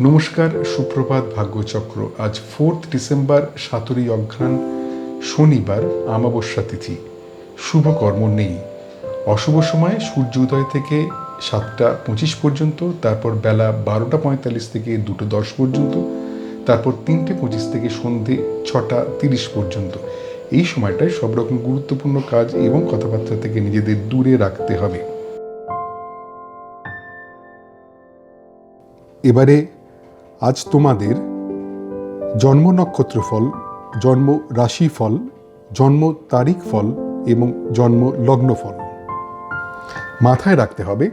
নমস্কার, সুপ্রভাত, ভাগ্যচক্র। আজ 4 ডিসেম্বর, 7ই অঘ্রাণ, শনিবার, আমাবস্যা তিথি। শুভ কর্ম নেই। অশুভ সময় সূর্য উদয় থেকে 7টা 25 পর্যন্ত, তারপর বেলা 12টা 45 থেকে 2টো 10 পর্যন্ত, তারপর 3টে 25 থেকে সন্ধে 6টা 30 পর্যন্ত। এই সময়টায় সব রকম গুরুত্বপূর্ণ কাজ এবং কথাবার্তা থেকে নিজেদের দূরে রাখতে হবে। এবারে আজ তোমাদের জন্ম নক্ষত্র ফল, জন্ম রাশি ফল, জন্ম তারিখ ফল এবং জন্ম লগ্ন ফল। মাথায় রাখতে হবে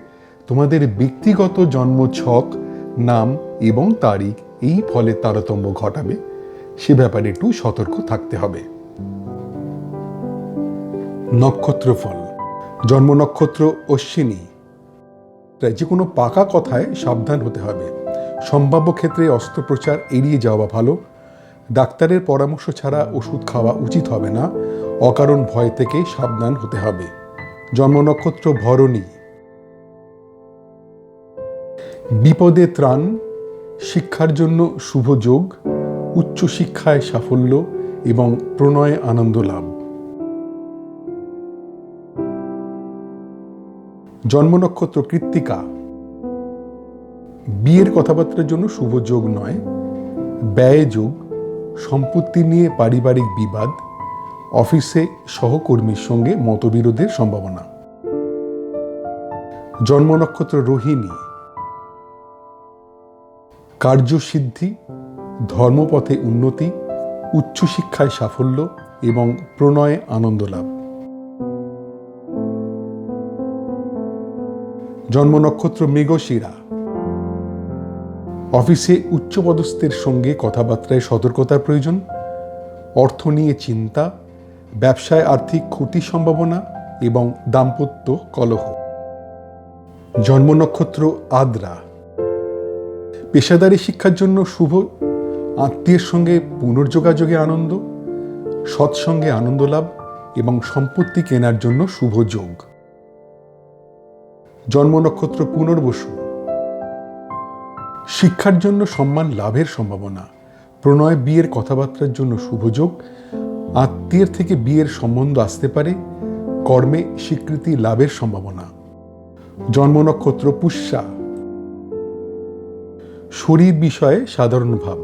তোমাদের ব্যক্তিগত জন্ম ছক, নাম এবং তারিখ এই ফলের তারতম্য ঘটাবে, সে ব্যাপারে একটু সতর্ক থাকতে হবে। নক্ষত্র ফল। জন্ম নক্ষত্র অশ্বিনী। যে কোনো পাকা কথায় সাবধান হতে হবে। সম্ভাব্য ক্ষেত্রে অস্ত্রোপচার এড়িয়ে যাওয়া ভালো। ডাক্তারের পরামর্শ ছাড়া ওষুধ খাওয়া উচিত হবে না। অকারণ ভয় থেকে সাবধান হতে হবে। জন্ম নক্ষত্র ভরণী। বিপদে ত্রাণ, শিক্ষার জন্য শুভ যোগ, উচ্চশিক্ষায় সাফল্য এবং প্রণয়ে আনন্দ লাভ। জন্ম নক্ষত্র কৃত্তিকা। বিয়ের কথাবার্তার জন্য শুভ যোগ নয়, ব্যয় যোগ, সম্পত্তি নিয়ে পারিবারিক বিবাদ, অফিসে সহকর্মীর সঙ্গে মতবিরোধের সম্ভাবনা। জন্ম নক্ষত্র রোহিণী। কার্যসিদ্ধি, ধর্মপথে উন্নতি, উচ্চশিক্ষায় সাফল্য এবং প্রণয়ে আনন্দ লাভ। জন্ম নক্ষত্র মৃগশিরা। অফিসে উচ্চপদস্থের সঙ্গে কথাবার্তায় সতর্কতার প্রয়োজন। অর্থ নিয়ে চিন্তা, ব্যবসায় আর্থিক ক্ষতির সম্ভাবনা এবং দাম্পত্য কলহ। জন্ম নক্ষত্র আদ্রা। পেশাদারী শিক্ষার জন্য শুভ, আত্মীয়ের সঙ্গে পুনর্যোগাযোগে আনন্দ, সৎসঙ্গে আনন্দ লাভ এবং সম্পত্তি কেনার জন্য শুভ যোগ। জন্ম নক্ষত্র পুনর্বসু। শিক্ষার জন্য সম্মান লাভের সম্ভাবনা, প্রণয় বিয়ের কথাবার্তার জন্য শুভযোগ, আত্মীয়ের থেকে বিয়ের সম্বন্ধ আসতে পারে, কর্মে স্বীকৃতি লাভের সম্ভাবনা। জন্ম নক্ষত্র পুষ্যা। শরীর বিষয়ে সাধারণ ভাব,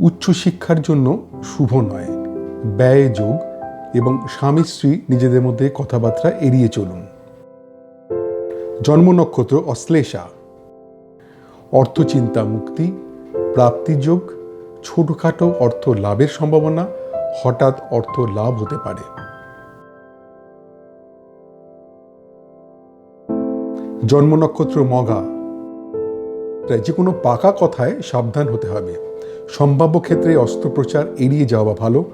উচ্চশিক্ষার জন্য শুভ নয়, ব্যয় যোগ এবং স্বামী স্ত্রী নিজেদের মধ্যে কথাবার্তা এড়িয়ে চলুন। জন্ম নক্ষত্র অশ্লেষা। অর্থচিন্তা মুক্তি, প্রাপ্তিযোগ, ছোটখাটো অর্থ লাভের সম্ভাবনা, হঠাৎ অর্থ লাভ হতে পারে। জন্ম নক্ষত্র মঘা। যে কোনো পাকা কথায় সাবধান হতে হবে। সম্ভাব্য ক্ষেত্রে অস্ত্রোপচার এড়িয়ে যাওয়া ভালো।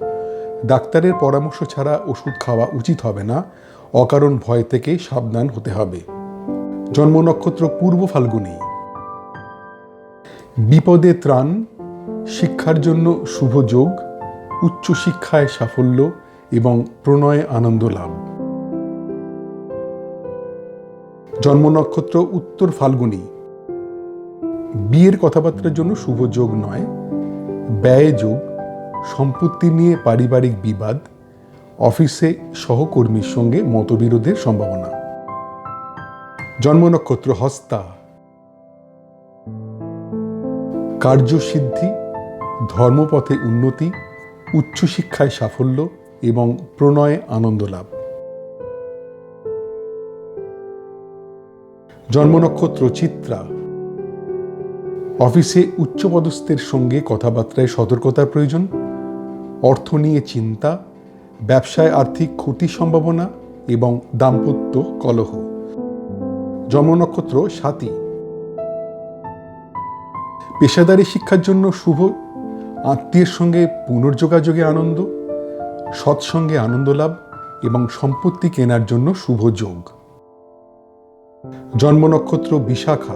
ডাক্তারের পরামর্শ ছাড়া ওষুধ খাওয়া উচিত হবে না। অকারণ ভয় থেকে সাবধান হতে হবে। জন্ম নক্ষত্র পূর্ব ফাল্গুনী। বিপদে ত্রাণ, শিক্ষার জন্য শুভ যোগ, উচ্চশিক্ষায় সাফল্য এবং প্রণয়ে আনন্দ লাভ। জন্ম নক্ষত্র উত্তর ফাল্গুনী। বিয়ের কথাবার্তার জন্য শুভ যোগ নয়, ব্যয় যোগ, সম্পত্তি নিয়ে পারিবারিক বিবাদ, অফিসে সহকর্মীর সঙ্গে মতবিরোধের সম্ভাবনা। জন্ম নক্ষত্র হস্তা। কার্যসিদ্ধি, ধর্মপথে উন্নতি, উচ্চশিক্ষায় সাফল্য এবং প্রণয়ে আনন্দ লাভ। জন্ম নক্ষত্র চিত্রা। অফিসে উচ্চপদস্থের সঙ্গে কথাবার্তায় সতর্কতার প্রয়োজন। অর্থ নিয়ে চিন্তা, ব্যবসায় আর্থিক ক্ষতির সম্ভাবনা এবং দাম্পত্য কলহ। জন্ম নক্ষত্র স্বাতী। পেশাদারী শিক্ষার জন্য শুভ, আত্মীয়ের সঙ্গে পুনর্যোগাযোগে আনন্দ, সৎসঙ্গে আনন্দ লাভ এবং সম্পত্তি কেনার জন্য শুভ যোগ। জন্ম নক্ষত্র বিশাখা।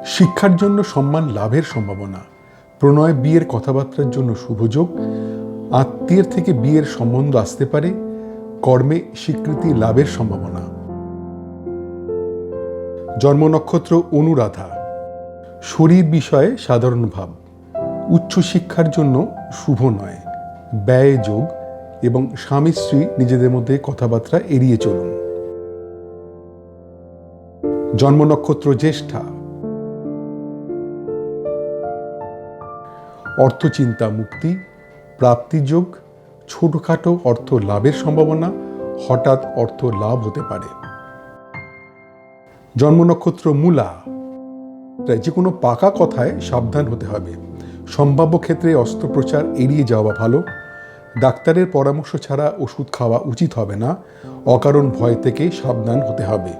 শিক্ষার জন্য সম্মান লাভের সম্ভাবনা, প্রণয় বিয়ের কথাবার্তার জন্য শুভ যোগ, আত্মীয়ের থেকে বিয়ের সম্বন্ধ আসতে পারে, কর্মে স্বীকৃতি লাভের সম্ভাবনা। জন্ম নক্ষত্র অনুরাধা। শরীর বিষয়ে সাধারণ ভাব, উচ্চশিক্ষার জন্য শুভ নয়, ব্যয় যোগ এবং স্বামী স্ত্রী নিজেদের মধ্যে কথাবার্তা এড়িয়ে চলুন। জন্ম নক্ষত্র জ্যেষ্ঠা, অর্থচিন্তা মুক্তি, প্রাপ্তিযোগ, ছোটখাটো অর্থ লাভের সম্ভাবনা, হঠাৎ অর্থ লাভ হতে পারে। জন্ম নক্ষত্র মূলা, যে কোনো পাকা কথায় সাবধান হতে হবে। সম্ভাব্য ক্ষেত্রে অস্ত্রোপচার এড়িয়ে যাওয়া ভালো। ডাক্তারের পরামর্শ ছাড়া ওষুধ খাওয়া উচিত হবে না। অকারণ ভয় থেকে সাবধান হতে হবে।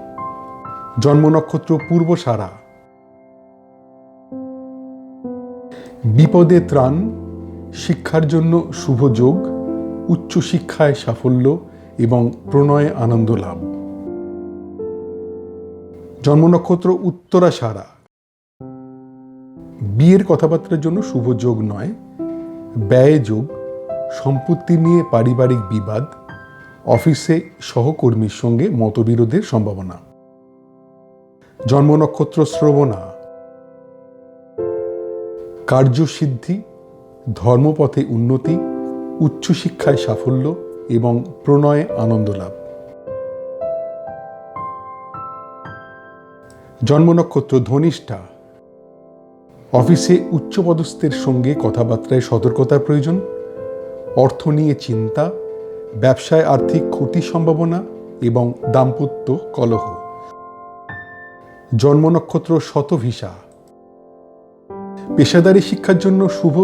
জন্ম নক্ষত্র পূর্বসারা, বিপদে ত্রাণ, শিক্ষার জন্য শুভ যোগ, উচ্চশিক্ষায় সাফল্য এবং প্রণয়ে আনন্দ লাভ। জন্ম নক্ষত্র উত্তরাষাঢ়া, বিয়ের কথাবার্তার জন্য শুভ যোগ নয়, ব্যয় যোগ, সম্পত্তি নিয়ে পারিবারিক বিবাদ, অফিসে সহকর্মীর সঙ্গে মতবিরোধের সম্ভাবনা। জন্ম নক্ষত্র শ্রবণা, কার্যসিদ্ধি, ধর্মপথে উন্নতি, উচ্চশিক্ষায় সাফল্য এবং প্রণয়ে আনন্দ লাভ। জন্ম নক্ষত্র ধনিষ্ঠা, অফিসে উচ্চপদস্থের সঙ্গে কথাবার্তায় সতর্কতার প্রয়োজন, অর্থ নিয়ে চিন্তা, ব্যবসায় আর্থিক ক্ষতির সম্ভাবনা এবং দাম্পত্য কলহ। জন্ম নক্ষত্র শতভিষা, পেশাদারী শিক্ষার জন্য শুভ,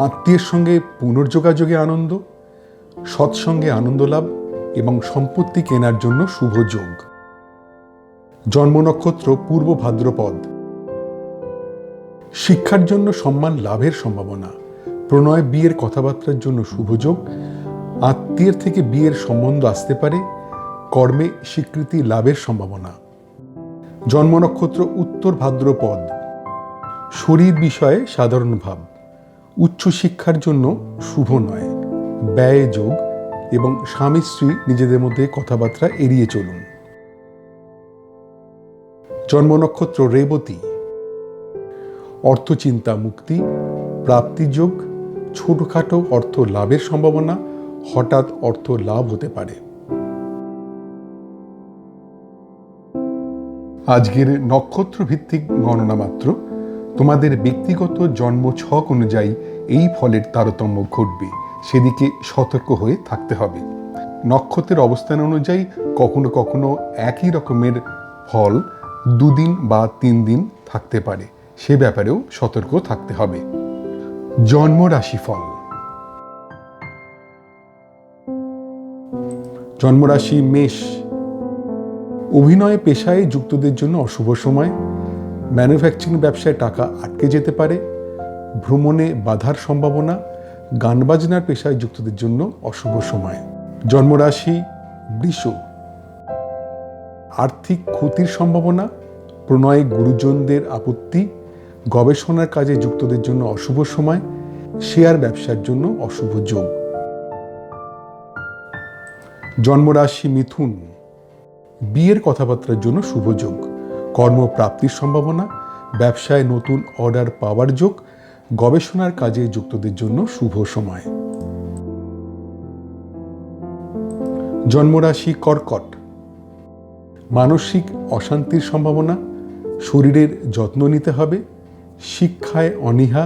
আত্মীয়ের সঙ্গে পুনর্যোগাযোগে আনন্দ, সৎসঙ্গে আনন্দ লাভ এবং সম্পত্তি কেনার জন্য শুভ যোগ। জন্ম নক্ষত্র পূর্ব ভাদ্রপদ, শিক্ষার জন্য সম্মান লাভের সম্ভাবনা, প্রণয় বিয়ের কথাবার্তার জন্য শুভ যোগ, আত্মীয়ের থেকে বিয়ের সম্বন্ধ আসতে পারে, কর্মে স্বীকৃতি লাভের সম্ভাবনা। জন্ম নক্ষত্র উত্তর ভাদ্রপদ, শরীর বিষয়ে সাধারণ ভাব, উচ্চশিক্ষার জন্য শুভ নয়, ব্যয় যোগ এবং স্বামী স্ত্রী নিজেদের মধ্যে কথাবার্তা এড়িয়ে চলুন। জন্ম নক্ষত্র রেবতী, অর্থচিন্তা মুক্তি, প্রাপ্তিযোগ, ছোটখাটো অর্থ লাভের সম্ভাবনা, হঠাৎ অর্থ লাভ হতে পারে। আজকের নক্ষত্র ভিত্তিক গণনা মাত্র। তোমাদের ব্যক্তিগত জন্ম ছক অনুযায়ী এই ফলের তারতম্য ঘটবে, সেদিকে সতর্ক হয়ে থাকতে হবে। নক্ষত্রের অবস্থান অনুযায়ী কখনো কখনো একই রকমের ফল 2 দিন বা 3 দিন থাকতে পারে, সে ব্যাপারেও সতর্ক থাকতে হবে। জন্ম রাশিফল। জন্মরাশি মেষ, অভিনয় পেশায় যুক্তদের জন্য অশুভ সময়, ম্যানুফ্যাকচারিং ব্যবসায় টাকা আটকে যেতে পারে, ভ্রমণে বাধার সম্ভাবনা, গান বাজনার পেশায় যুক্তদের জন্য অশুভ সময়। জন্মরাশি বৃষ, আর্থিক ক্ষতির সম্ভাবনা, প্রণয়ে গুরুজনদের আপত্তি, গবেষণার কাজে যুক্তদের জন্য অশুভ সময়, শেয়ার ব্যবসার জন্য অশুভ যোগ। জন্মরাশি মিথুন, বিয়ের কথাবার্তার জন্য শুভ যোগ, কর্মপ্রাপ্তির সম্ভাবনা, ব্যবসায় নতুন অর্ডার পাওয়ার যোগ, গবেষণার কাজে যুক্তদের জন্য শুভ সময়। জন্মরাশি কর্কট, মানসিক অশান্তির সম্ভাবনা, শরীরের যত্ন নিতে হবে, শিক্ষায় অনীহা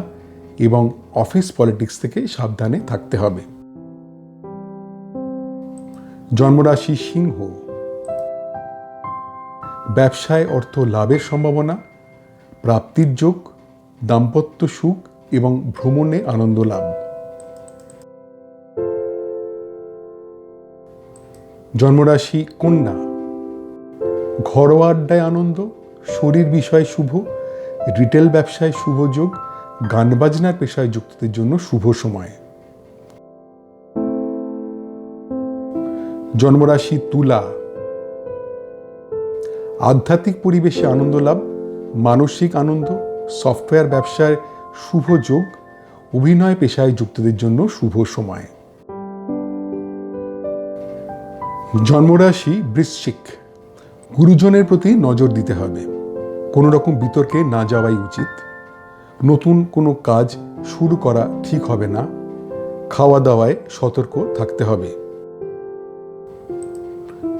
এবং অফিস পলিটিক্স থেকে সাবধানে থাকতে হবে। জন্মরাশি সিংহ, ব্যবসায় অর্থ লাভের সম্ভাবনা, প্রাপ্তির যোগ, দাম্পত্য সুখ এবং ভ্রমণে আনন্দ লাভ। জন্মরাশি কন্যা, ঘরোয়া আড্ডায় আনন্দ, শরীর বিষয়ে শুভ, রিটেল ব্যবসায় শুভ যোগ, গান বাজনার পেশায় যুক্তদের জন্য শুভ সময়। জন্মরাশি তুলা, আধ্যাত্মিক পরিবেশে আনন্দ লাভ, মানসিক আনন্দ, সফটওয়্যার ব্যবসায় শুভ যোগ, অভিনয় পেশায় যুক্তদের জন্য শুভ সময়। জন্মরাশি বৃশ্চিক, গুরুজনের প্রতি নজর দিতে হবে, কোনো রকম বিতর্কে না যাওয়াই উচিত। নতুন কোনো কাজ শুরু করা ঠিক হবে না। খাওয়া দাওয়ায় সতর্ক থাকতে হবে।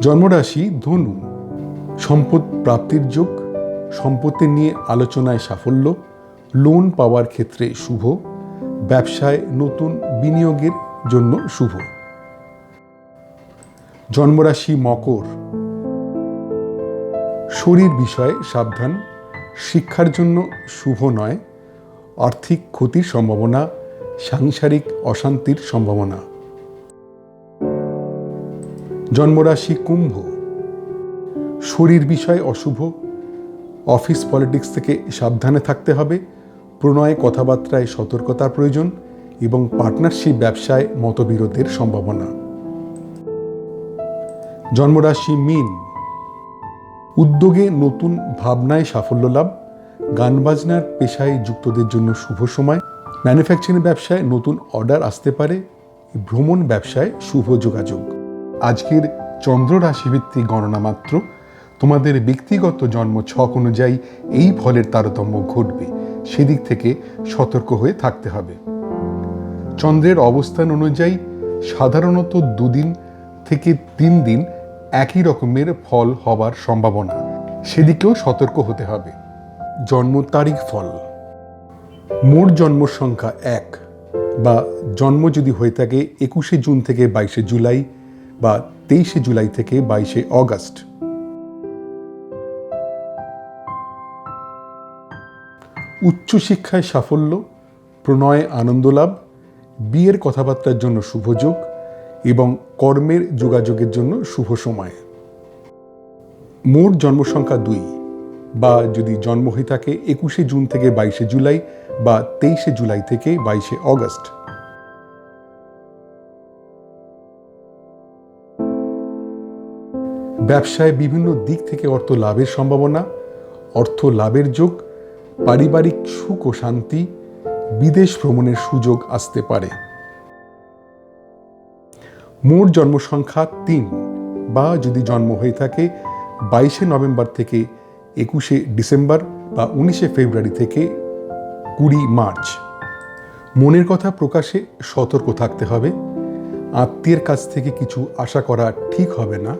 জন্মরাশি ধনু। সম্পদ প্রাপ্তির যোগ, সম্পত্তি নিয়ে আলোচনায় সাফল্য, লোন পাওয়ার ক্ষেত্রে শুভ, ব্যবসায় নতুন বিনিয়োগের জন্য শুভ। জন্মরাশি মকর। শরীর বিষয়ে সাবধান, শিক্ষার জন্য শুভ নয়, আর্থিক ক্ষতির সম্ভাবনা, সাংসারিক অশান্তির সম্ভাবনা। জন্মরাশি কুম্ভ। শরীর বিষয় অশুভ, অফিস পলিটিক্স থেকে সাবধানে থাকতে হবে, প্রণয় কথাবার্তায় সতর্কতার প্রয়োজন এবং পার্টনারশিপ ব্যবসায় মতবিরোধের সম্ভাবনা। জন্মরাশি মীন। উদ্যোগে নতুন ভাবনায় সাফল্য লাভ, গান বাজনার পেশায় যুক্তদের জন্য শুভ সময়, ম্যানুফ্যাকচারিং ব্যবসায় নতুন অর্ডার আসতে পারে, ভ্রমণ ব্যবসায় শুভ যোগাযোগ। আজকের চন্দ্র রাশিভিত্তিক গণনা মাত্র। তোমাদের ব্যক্তিগত জন্ম ছক অনুযায়ী এই ফলের তারতম্য ঘটবে, সেদিক থেকে সতর্ক হয়ে থাকতে হবে। চন্দ্রের অবস্থান অনুযায়ী সাধারণত 2 দিন থেকে 3 দিন একই রকমের ফল হবার সম্ভাবনা, সেদিকেও সতর্ক হতে হবে। জন্ম তারিখ ফল। মোট জন্ম সংখ্যা 1 বা জন্ম যদি হয়ে থাকে 21শে জুন থেকে 22শে জুলাই বা 23শে জুলাই থেকে 22শে অগস্ট। উচ্চশিক্ষায় সাফল্য, প্রণয়ে আনন্দ লাভ, বিয়ের কথাবার্তার জন্য শুভ যোগ এবং কর্মের যোগাযোগের জন্য শুভ সময়। মোট জন্ম সংখ্যা 2 বা যদি জন্ম হয়ে থাকে 21শে জুন থেকে 22শে জুলাই বা 23শে জুলাই থেকে 22শে অগস্ট। ব্যবসায় বিভিন্ন দিক থেকে অর্থ লাভের সম্ভাবনা, অর্থ লাভের যোগ, পারিবারিক সুখ ও শান্তি, বিদেশ ভ্রমণের সুযোগ আসতে পারে। মোট জন্ম সংখ্যা 3 বা যদি জন্ম হয়ে থাকে 22শে নভেম্বর থেকে 21শে ডিসেম্বর বা 19শে ফেব্রুয়ারি থেকে 20 মার্চ। মনের কথা প্রকাশে সতর্ক থাকতে হবে। আত্মীয়ের কাছ থেকে কিছু আশা করা ঠিক হবে না।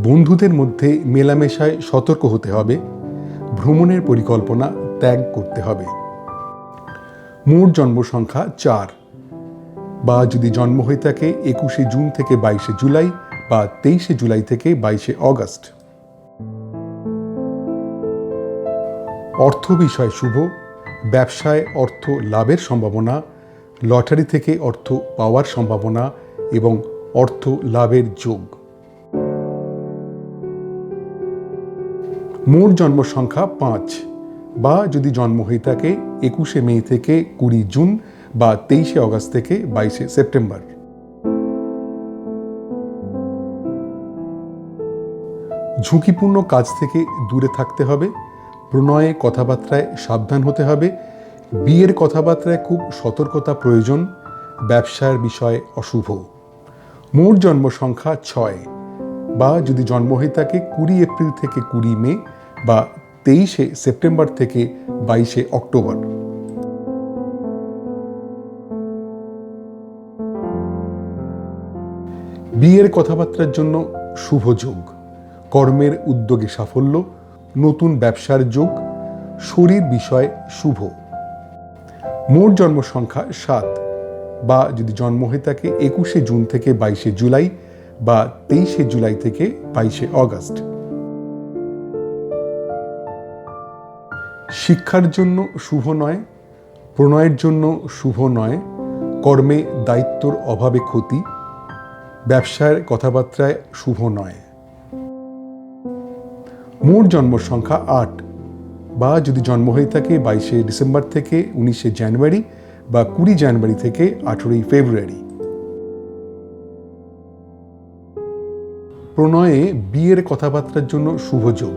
বন্ধুদের মধ্যে মেলামেশায় সতর্ক হতে হবে। ভ্রমণের পরিকল্পনা ত্যাগ করতে হবে। মোট জন্ম সংখ্যা 4 বা যদি জন্ম হয়ে থাকে 21শে জুন থেকে 22শে জুলাই বা 23শে জুলাই থেকে 22শে অগস্ট। অর্থ বিষয় শুভ, ব্যবসায় অর্থ লাভের সম্ভাবনা, লটারি থেকে অর্থ পাওয়ার সম্ভাবনা এবং অর্থ লাভের যোগ। মোট জন্ম সংখ্যা 5 বা যদি জন্ম হয়ে থাকে 21শে মে থেকে 20 জুন বা 23শে অগস্ট থেকে 22শে সেপ্টেম্বর। ঝুঁকিপূর্ণ কাজ থেকে দূরে থাকতে হবে। প্রণয়ে কথাবার্তায় সাবধান হতে হবে। বিয়ের কথাবার্তায় খুব সতর্কতা প্রয়োজন। ব্যবসার বিষয় অশুভ। মোট জন্ম সংখ্যা 6 বা যদি জন্ম হয়ে থাকে 20 এপ্রিল থেকে 20 মে বা 23শে সেপ্টেম্বর থেকে 22শে অক্টোবর। বিয়ের কথাবার্তার জন্য শুভ যোগ, কর্মের উদ্যোগে সাফল্য, নতুন ব্যবসার যোগ, শরীর বিষয় শুভ। মোট জন্ম সংখ্যা 7 বা যদি জন্ম হয়ে থাকে 21শে জুন থেকে 22শে জুলাই বা 23শে জুলাই থেকে 22শে অগস্ট। শিক্ষার জন্য শুভ নয়, প্রণয়ের জন্য শুভ নয়, কর্মে দায়িত্বর অভাবে ক্ষতি, ব্যবসার কথাবার্তায় শুভ নয়। মোট জন্ম সংখ্যা 8 বা যদি জন্ম হয়ে থাকে 22শে ডিসেম্বর থেকে 19শে জানুয়ারি বা 20 জানুয়ারি থেকে 18ই ফেব্রুয়ারি। প্রণয়ে বিয়ের কথাবার্তার জন্য শুভ যোগ,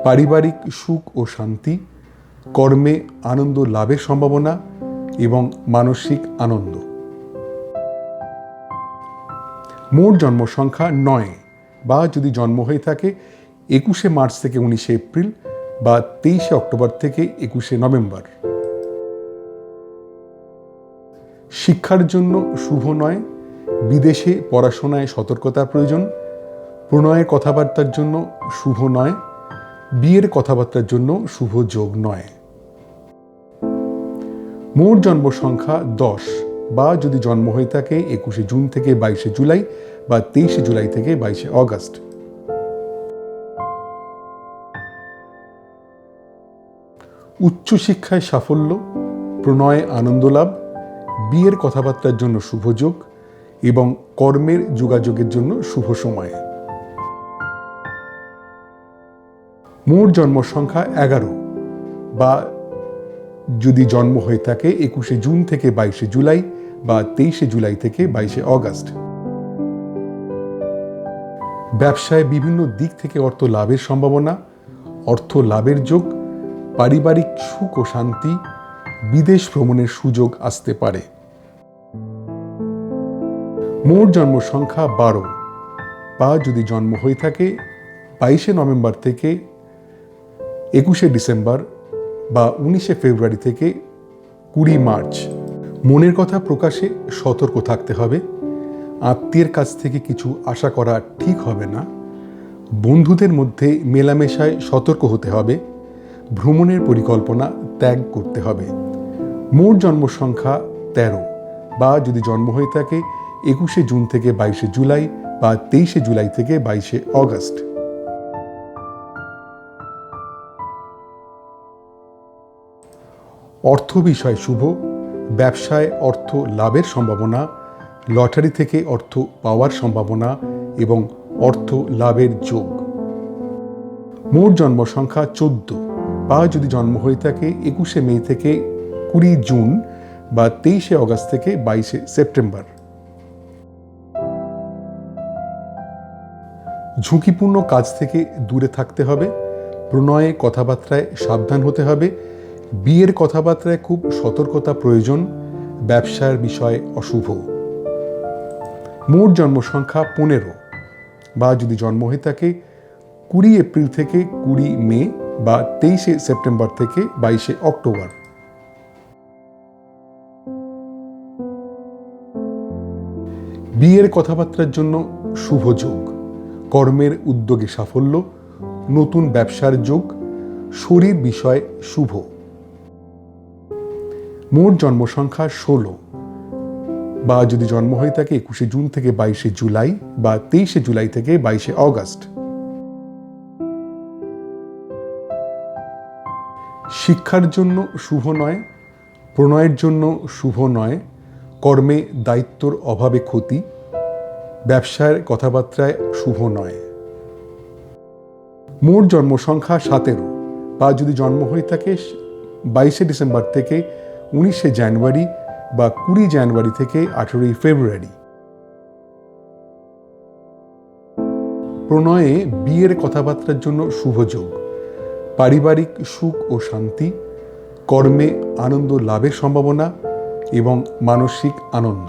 পারিবারিক সুখ ও শান্তি, কর্মে আনন্দ লাভের সম্ভাবনা এবং মানসিক আনন্দ। মোট জন্ম সংখ্যা 9 বা যদি জন্ম হয়ে থাকে 21শে মার্চ থেকে 19শে এপ্রিল বা 23শে অক্টোবর থেকে 21শে নভেম্বর। শিক্ষার জন্য শুভ নয়, বিদেশে পড়াশোনায় সতর্কতার প্রয়োজন। প্রণয়ের কথাবার্তার জন্য শুভ নয়, বিয়ের কথাবার্তার জন্য শুভ যোগ নয়। মোট জন্ম সংখ্যা 10, বা যদি জন্ম হয়ে থাকে 21শে জুন থেকে 22শে জুলাই বা 23শে জুলাই থেকে 22শে অগস্ট। উচ্চশিক্ষায় সাফল্য, প্রণয়ে আনন্দ লাভ, বিয়ের কথাবার্তার জন্য শুভ যোগ এবং কর্মের যোগাযোগের জন্য শুভ সময়। মোট জন্ম সংখ্যা 11, বা যদি জন্ম হয়ে থাকে 21শে জুন থেকে 22শে জুলাই বা 23শে জুলাই থেকে 22শে অগস্ট। ব্যবসায় বিভিন্ন দিক থেকে অর্থ লাভের সম্ভাবনা, অর্থ লাভের যোগ, পারিবারিক সুখ ও শান্তি, বিদেশ ভ্রমণের সুযোগ আসতে পারে। মোট জন্ম সংখ্যা 12, বা যদি জন্ম হয়ে থাকে 22শে নভেম্বর থেকে 21শে ডিসেম্বর বা 19শে ফেব্রুয়ারি থেকে 20 মার্চ। মনের কথা প্রকাশে সতর্ক থাকতে হবে। আত্মীয়ের কাছ থেকে কিছু আশা করা ঠিক হবে না। বন্ধুদের মধ্যে মেলামেশায় সতর্ক হতে হবে। ভ্রমণের পরিকল্পনা ত্যাগ করতে হবে। মোট জন্ম সংখ্যা 13, বা যদি জন্ম হয়ে থাকে 21শে জুন থেকে 22শে জুলাই বা 23শে জুলাই থেকে 22শে অগস্ট। অর্থ বিষয় শুভ, ব্যবসায় অর্থ লাভের সম্ভাবনা, লটারি থেকে অর্থ পাওয়ার সম্ভাবনা এবং অর্থ লাভের যোগ। মোট জন্ম সংখ্যা 14, বা যদি জন্ম হয়ে থাকে 21শে মে থেকে 20 জুন বা 23শে অগস্ট থেকে 22শে সেপ্টেম্বর। ঝুঁকিপূর্ণ কাজ থেকে দূরে থাকতে হবে। প্রণয়ে কথাবার্তায় সাবধান হতে হবে। বিয়ের কথাবার্তায় খুব সতর্কতা প্রয়োজন। ব্যবসার বিষয় অশুভ। মোট জন্ম সংখ্যা 15, বা যদি জন্ম হয়ে থাকে 20 এপ্রিল থেকে 20 মে বা 23শে সেপ্টেম্বর থেকে 22শে অক্টোবর। বিয়ের কথাবার্তার জন্য শুভ যোগ, কর্মের উদ্যোগে সাফল্য, নতুন ব্যবসার যোগ, শরীর বিষয় শুভ। মোট জন্ম সংখ্যা 16, বা যদি জন্ম হয়ে থাকে 21শে জুন থেকে 22শে জুলাই বা 23শে জুলাই থেকে 22শে অগস্ট। শিক্ষার জন্য শুভ নয়, প্রণয়ের জন্য শুভ নয়, কর্মে দায়িত্বর অভাবে ক্ষতি, ব্যবসার কথাবার্তায় শুভ নয়। মোট জন্ম সংখ্যা 17, বা যদি জন্ম হয়ে থাকে 22শে ডিসেম্বর থেকে 19শে জানুয়ারি বা 20 জানুয়ারি থেকে 18ই ফেব্রুয়ারি। প্রণয়ে বিয়ের কথাবার্তার জন্য শুভ যোগ, পারিবারিক সুখ ও শান্তি, কর্মে আনন্দ লাভের সম্ভাবনা এবং মানসিক আনন্দ।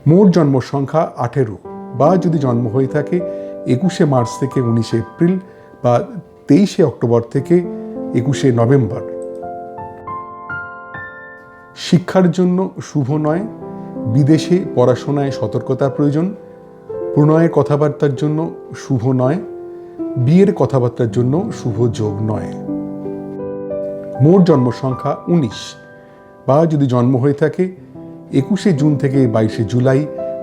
মোট জন্ম সংখ্যা 18, বা যদি জন্ম হয়ে থাকে 21শে মার্চ থেকে 19শে এপ্রিল বা 23শে অক্টোবর থেকে 21শে নভেম্বর। শিক্ষার জন্য শুভ নয়, বিদেশে পড়াশোনায় সতর্কতার প্রয়োজন। প্রণয়ের কথাবার্তার জন্য শুভ নয়, বিয়ের কথাবার্তার জন্য শুভ যোগ নয়। মোট জন্ম সংখ্যা 19, বা যদি জন্ম হয়ে থাকে 21শে জুন থেকে 22শে জুলাই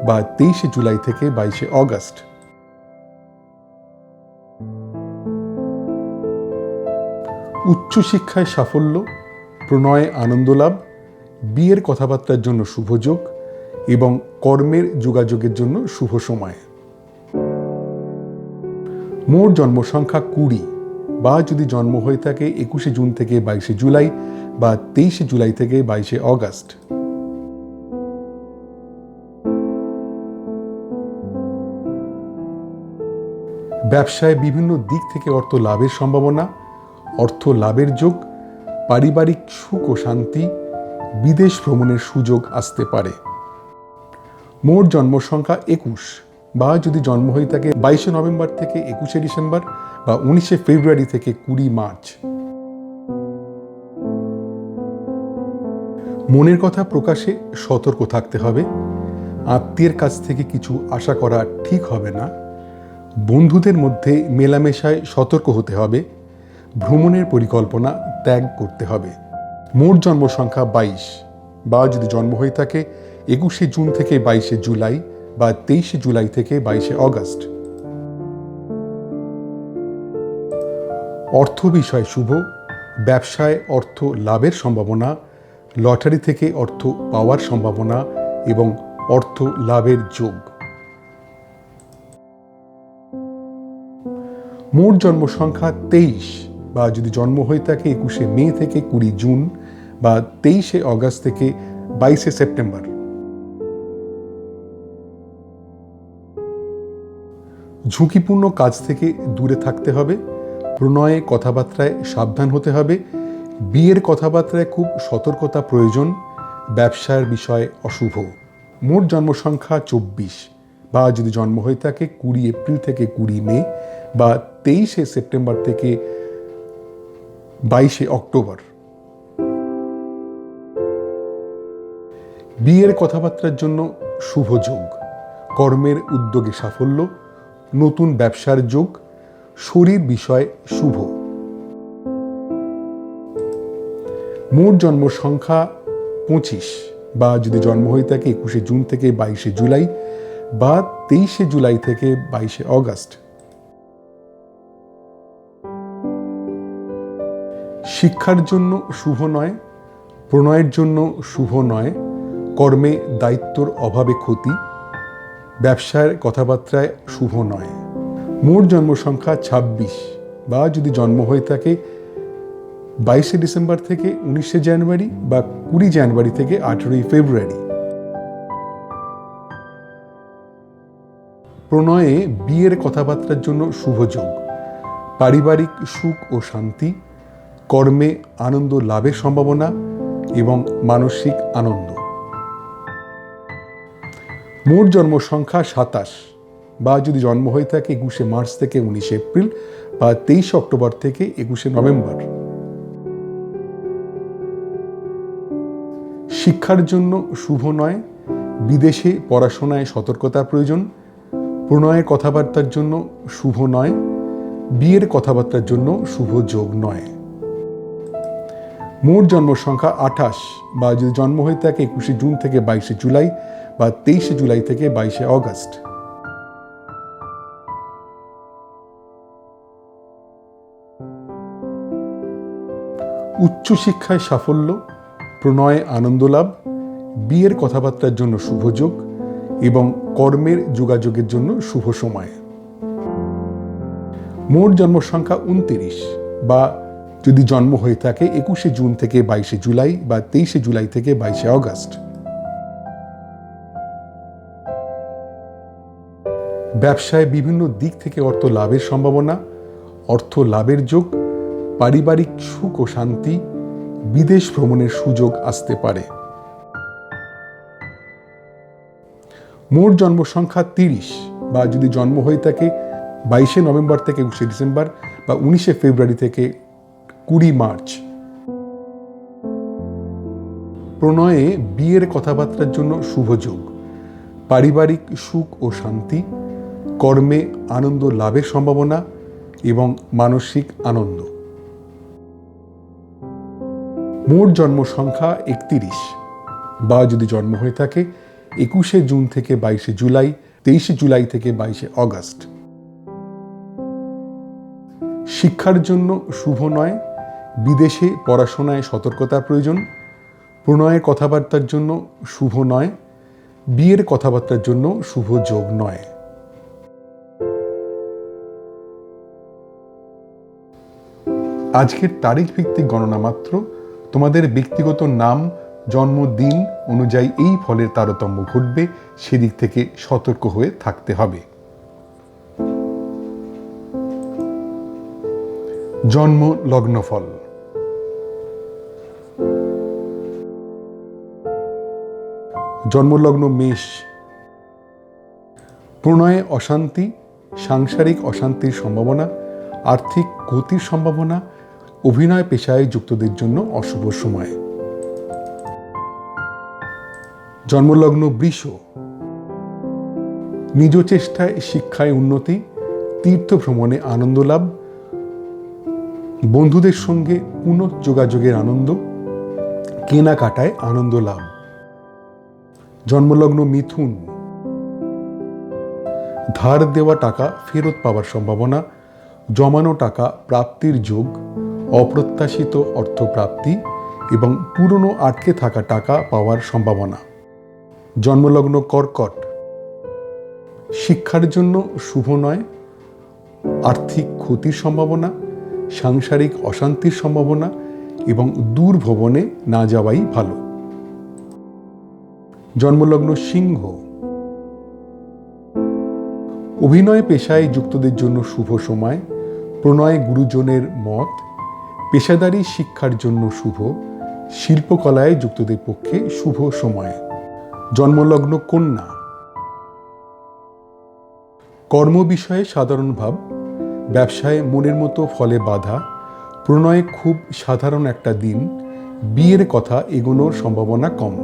বা 23শে জুলাই থেকে 22শে অগস্ট। উচ্চশিক্ষায় সাফল্য, প্রণয়ে আনন্দ লাভ, বিয়ের কথাবার্তার জন্য শুভ যোগ এবং কর্মের যোগাযোগের জন্য শুভ সময়। মোট জন্ম সংখ্যা 20, বা যদি জন্ম হয়ে থাকে 21শে জুন থেকে 22শে জুলাই বা 23শে জুলাই থেকে 22শে অগস্ট। ব্যবসায় বিভিন্ন দিক থেকে অর্থ লাভের সম্ভাবনা, অর্থ লাভের যোগ, পারিবারিক সুখ ও শান্তি, বিদেশ ভ্রমণের সুযোগ আসতে পারে। মোট জন্ম সংখ্যা 21, বা যদি জন্ম হয়ে থাকে 22শে নভেম্বর থেকে 21শে ডিসেম্বর বা 19শে ফেব্রুয়ারি থেকে 20 মার্চ। মনের কথা প্রকাশে সতর্ক থাকতে হবে। আত্মীয়ের কাছ থেকে কিছু আশা করা ঠিক হবে না। বন্ধুদের মধ্যে মেলামেশায় সতর্ক হতে হবে। ভ্রমণের পরিকল্পনা ত্যাগ করতে হবে। মোট জন্ম সংখ্যা 22, বা যদি জন্ম হয়ে থাকে 21শে জুন থেকে 22শে জুলাই বা 23শে জুলাই থেকে 22শে অগস্ট। অর্থ বিষয় শুভ। ব্যবসায় অর্থ লাভের সম্ভাবনা, লটারি থেকে অর্থ পাওয়ার সম্ভাবনা এবং অর্থ লাভের যোগ। মোট জন্ম সংখ্যা 23, বা যদি জন্ম হয়ে থাকে 21শে মে থেকে 20 জুন বা 23শে অগস্ট থেকে 22শে সেপ্টেম্বর। ঝুঁকিপূর্ণ কাজ থেকে দূরে থাকতে হবে। প্রণয়ে কথাবার্তায় সাবধান হতে হবে। বিয়ের কথাবার্তায় খুব সতর্কতা প্রয়োজন। ব্যবসার বিষয় অশুভ। মোট জন্ম সংখ্যা 24, বা যদি জন্ম হয়ে থাকে 20 এপ্রিল থেকে 20 মে বা 23শে সেপ্টেম্বর থেকে 22শে অক্টোবর। বিয়ের কথাবার্তার জন্য শুভ যোগ। কর্মের উদ্যোগে সাফল্য, নতুন ব্যবসার যোগ, শরীর বিষয় শুভ। মোট জন্ম সংখ্যা 25, বা যদি জন্ম হয়ে থাকে 21শে জুন থেকে 22শে জুলাই বা 23শে জুলাই থেকে 22শে অগস্ট। শিক্ষার জন্য শুভ নয়। প্রণয়ের জন্য শুভ নয়। কর্মে দায়িত্বর অভাবে ক্ষতি। ব্যবসার কথাবার্তায় শুভ নয়। মোট জন্ম সংখ্যা 26, বা যদি জন্ম হয়ে থাকে 22শে ডিসেম্বর থেকে 19শে জানুয়ারি বা 20 জানুয়ারি থেকে 18ই ফেব্রুয়ারি। প্রণয়ে বিয়ের কথাবার্তার জন্য শুভ যোগ। পারিবারিক সুখ ও শান্তি, কর্মে আনন্দ লাভের সম্ভাবনা এবং মানসিক আনন্দ। মোট জন্ম সংখ্যা 27, বা যদি জন্ম হয়ে থাকে 21শে মার্চ থেকে 19শে এপ্রিল বা 23শে অক্টোবর থেকে 21শে নভেম্বর। শিক্ষার জন্য শুভ নয়। বিদেশে পড়াশোনায় সতর্কতার প্রয়োজন। প্রণয়ের কথাবার্তার জন্য শুভ নয়। বিয়ের কথাবার্তার জন্য শুভ যোগ নয়। মোট জন্ম সংখ্যা 28, বা যদি জন্ম হয়ে থাকে 21শে জুন থেকে 22শে জুলাই বা 23শে জুলাই থেকে 22শে অগস্ট। উচ্চশিক্ষায় সাফল্য, প্রণয়ে আনন্দ লাভ, বিয়ের কথাবার্তার জন্য শুভ যোগ এবং কর্মের যোগাযোগের জন্য শুভ সময়। মোট জন্ম সংখ্যা 29, বা যদি জন্ম হয়ে থাকে 21শে জুন থেকে 22শে জুলাই বা 23শে জুলাই থেকে 22শে অগস্ট। ব্যবসায় বিভিন্ন দিক থেকে অর্থ লাভের সম্ভাবনা, অর্থ লাভের যোগ, পারিবারিক সুখ ও শান্তি, বিদেশ ভ্রমণের সুযোগ আসতে পারে। মোট জন্ম সংখ্যা 30, বা যদি জন্ম হয়ে থাকে 22শে নভেম্বর থেকে 21শে ডিসেম্বর বা 19শে ফেব্রুয়ারি থেকে 20 মার্চ। প্রণয়ে বিয়ের কথাবার্তার জন্য শুভ যোগ। পারিবারিক সুখ ও শান্তি, কর্মে আনন্দ লাভের সম্ভাবনা এবং মানসিক আনন্দ। মোট জন্ম সংখ্যা 31, বা যদি জন্ম হয়ে থাকে 21শে জুন থেকে 22শে জুলাই, 23শে জুলাই থেকে 22শে অগস্ট। শিক্ষার জন্য শুভ নয়। বিদেশে পড়াশোনায় সতর্কতার প্রয়োজন। প্রণয়ের কথাবার্তার জন্য শুভ নয়। বিয়ের কথাবার্তার জন্য শুভ যোগ নয়। আজকের তারিখ ভিত্তিক গণনা মাত্র। তোমাদের ব্যক্তিগত নাম, জন্মদিন অনুযায়ী এই ফলের তারতম্য ঘটবে, সেদিক থেকে সতর্ক হয়ে থাকতে হবে। জন্ম লগ্নফল। জন্মলগ্ন মেষ। প্রণয়ে অশান্তি, সাংসারিক অশান্তির সম্ভাবনা, আর্থিক ক্ষতির সম্ভাবনা, অভিনয় পেশায় যুক্তদের জন্য অশুভ সময়। জন্মলগ্ন বৃষ, নিজ চেষ্টায় শিক্ষায় উন্নতি, তীর্থ ভ্রমণে আনন্দ লাভ, বন্ধুদের সঙ্গে পুনঃযোগাযোগের আনন্দ, কেনাকাটায় আনন্দ লাভ। জন্মলগ্ন মিথুন, ধার দেওয়া টাকা ফেরত পাওয়ার সম্ভাবনা, জমানো টাকা প্রাপ্তির যোগ, অপ্রত্যাশিত অর্থপ্রাপ্তি এবং পুরনো আটকে থাকা টাকা পাওয়ার সম্ভাবনা। জন্মলগ্ন কর্কট, শিক্ষার জন্য শুভ নয়, আর্থিক ক্ষতির সম্ভাবনা, সাংসারিক অশান্তির সম্ভাবনা এবং দূর ভ্রমণে না যাওয়াই ভালো। জন্মলগ্ন সিংহ, অভিনয় পেশায় যুক্তদের জন্য শুভ সময়, প্রণয় গুরুজনের মত, পেশাদারী শিক্ষার জন্য শুভ, শিল্পকলায় যুক্তদের পক্ষে শুভ সময়। জন্মলগ্ন কন্যা, কর্ম বিষয়ে সাধারণ ভাব, ব্যবসায় মনের মতো ফলে বাধা, প্রণয়ে খুব সাধারণ একটা দিন, বিয়ের কথা এগোনোর সম্ভাবনা কম।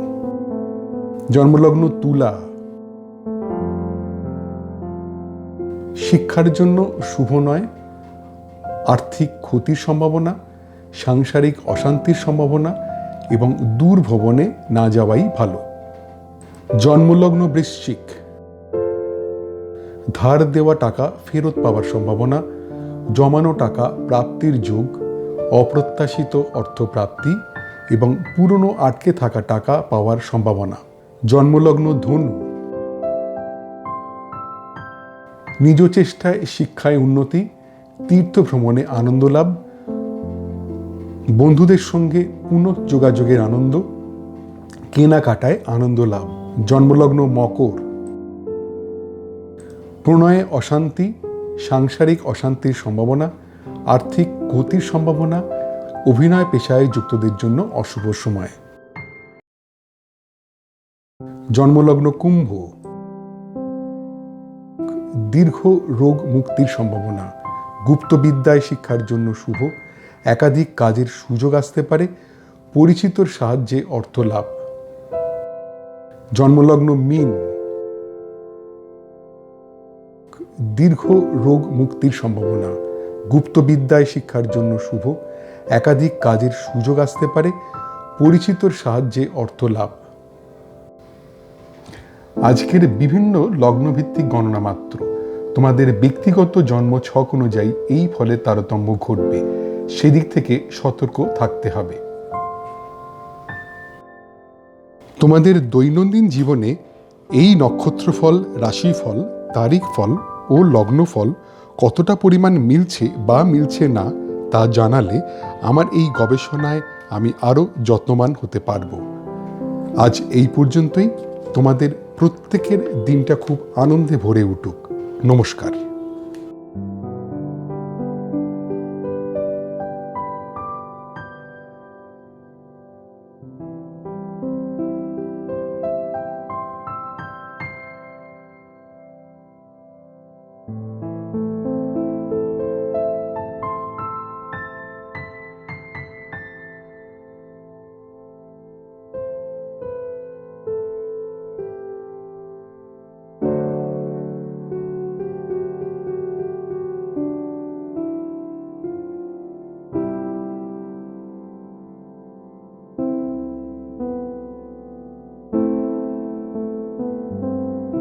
জন্মলগ্ন তুলা, শিক্ষার জন্য শুভ নয়, আর্থিক ক্ষতির সম্ভাবনা, সাংসারিক অশান্তির সম্ভাবনা এবং দূর ভ্রমণে না যাওয়াই ভালো। জন্মলগ্ন বৃশ্চিক, ধার দেওয়া টাকা ফেরত পাওয়ার সম্ভাবনা, জমানো টাকা প্রাপ্তির যোগ, অপ্রত্যাশিত অর্থপ্রাপ্তি এবং পুরনো আটকে থাকা টাকা পাওয়ার সম্ভাবনা। জন্মলগ্ন ধনু, নিজ চেষ্টায় শিক্ষায় উন্নতি, তীর্থ ভ্রমণে আনন্দ লাভ, বন্ধুদের সঙ্গে পুনঃযোগাযোগের আনন্দ, কেনাকাটায় আনন্দ লাভ। জন্মলগ্ন মকর, প্রণয়ে অশান্তি, সাংসারিক অশান্তির সম্ভাবনা, আর্থিক ক্ষতির সম্ভাবনা, অভিনয় পেশায় যুক্তদের জন্য অশুভ সময়। জন্মলগ্ন কুম্ভ, দীর্ঘ রোগ মুক্তির সম্ভাবনা, গুপ্তবিদ্যায় শিক্ষার জন্য শুভ, একাধিক কাজের সুযোগ আসতে পারে, পরিচিতর সাহায্যে অর্থ লাভ। জন্মলগ্ন মীন, দীর্ঘ রোগ মুক্তির সম্ভাবনা, গুপ্তবিদ্যায় শিক্ষার জন্য শুভ, একাধিক কাজের সুযোগ আসতে পারে, পরিচিতর সাহায্যে অর্থ লাভ। আজকের বিভিন্ন লগ্নভিত্তিক গণনা মাত্র, তোমাদের ব্যক্তিগত জন্ম ছক অনুযায়ী এই ফলের তারতম্য ঘটবে, সেদিক থেকে সতর্ক থাকতে হবে। তোমাদের দৈনন্দিন জীবনে এই নক্ষত্রফল, রাশিফল, তারিখ ফল ও লগ্নফল কতটা পরিমাণ মিলছে বা মিলছে না তা জানালে আমার এই গবেষণায় আমি আরও যত্নবান হতে পারব। আজ এই পর্যন্তই। তোমাদের প্রত্যেকের দিনটা খুব আনন্দে ভরে উঠুক। নমস্কার।